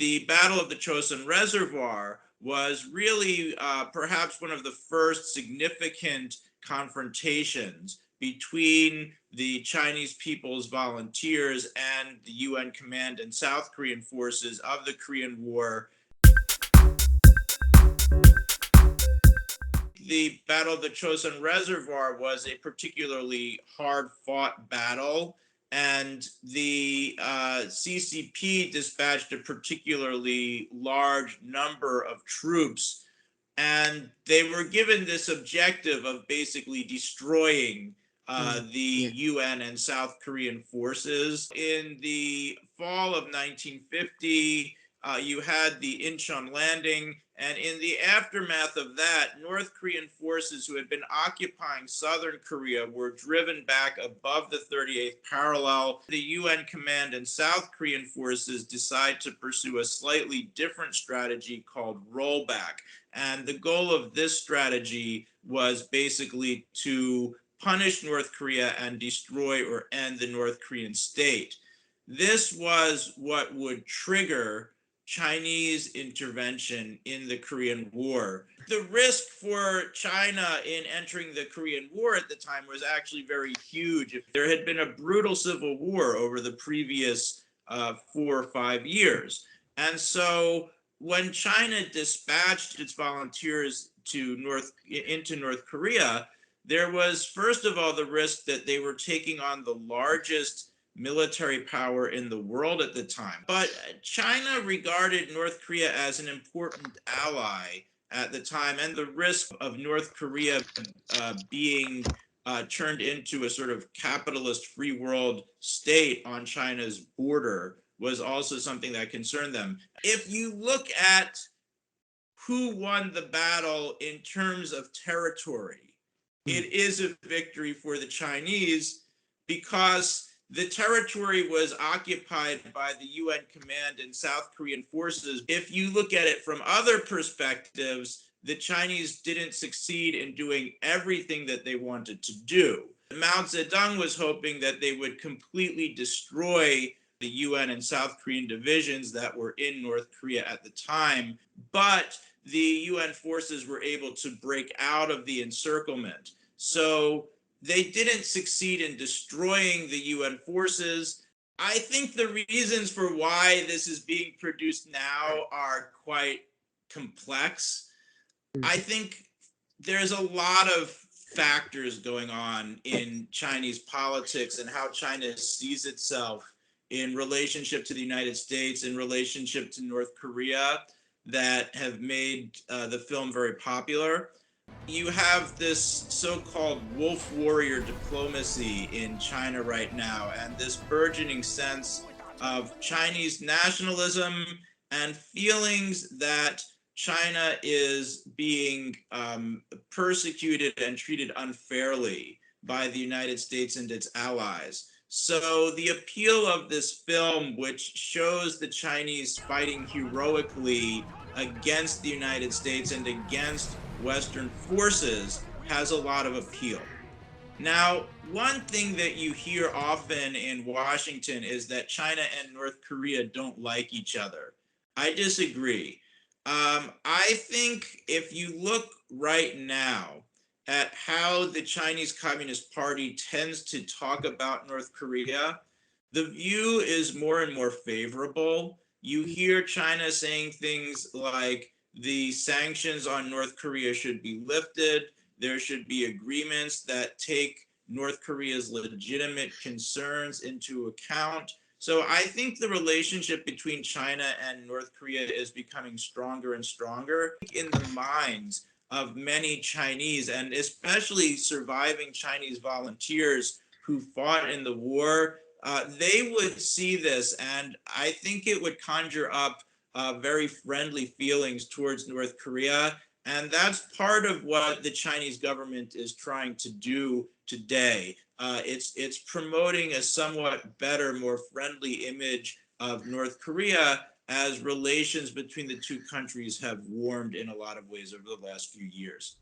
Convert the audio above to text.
the Battle of the Chosin Reservoir was really perhaps one of the first significant confrontations between the Chinese People's Volunteers and the UN Command and South Korean forces of the Korean War. The Battle of the Chosin Reservoir was a particularly hard-fought battle, and the CCP dispatched a particularly large number of troops, and they were given this objective of basically destroying the UN and South Korean forces. In the fall of 1950, you had the Incheon landing, and in the aftermath of that, North Korean forces who had been occupying southern Korea were driven back above the 38th parallel. The UN Command and South Korean forces decide to pursue a slightly different strategy called rollback. And the goal of this strategy was basically to punish North Korea and destroy or end the North Korean state. This was what would trigger Chinese intervention in the Korean War. The risk for China in entering the Korean War at the time was actually very huge. There had been a brutal civil war over the previous 4 or 5 years. And so when China dispatched its volunteers into North Korea, there was, first of all, the risk that they were taking on the largest military power in the world at the time. But China regarded North Korea as an important ally at the time, and the risk of North Korea being turned into a sort of capitalist free world state on China's border was also something that concerned them. If you look at who won the battle in terms of territory, it is a victory for the Chinese because the territory was occupied by the UN Command and South Korean forces. If you look at it from other perspectives, the Chinese didn't succeed in doing everything that they wanted to do. Mao Zedong was hoping that they would completely destroy the UN and South Korean divisions that were in North Korea at the time, but the UN forces were able to break out of the encirclement. So they didn't succeed in destroying the UN forces. I think the reasons for why this is being produced now are quite complex. I think there's a lot of factors going on in Chinese politics and how China sees itself in relationship to the United States, in relationship to North Korea, that have made the film very popular. You have this so-called wolf warrior diplomacy in China right now, and this burgeoning sense of Chinese nationalism and feelings that China is being persecuted and treated unfairly by the United States and its allies. So the appeal of this film, which shows the Chinese fighting heroically against the United States and against Western forces, has a lot of appeal. Now, one thing that you hear often in Washington is that China and North Korea don't like each other. I disagree. I think if you look right now at how the Chinese Communist Party tends to talk about North Korea, the view is more and more favorable. You hear China saying things like the sanctions on North Korea should be lifted. There should be agreements that take North Korea's legitimate concerns into account. So I think the relationship between China and North Korea is becoming stronger and stronger in the minds of many Chinese, and especially surviving Chinese volunteers who fought in the war. They would see this, and I think it would conjure up very friendly feelings towards North Korea. And that's part of what the Chinese government is trying to do today. It's promoting a somewhat better, more friendly image of North Korea as relations between the two countries have warmed in a lot of ways over the last few years.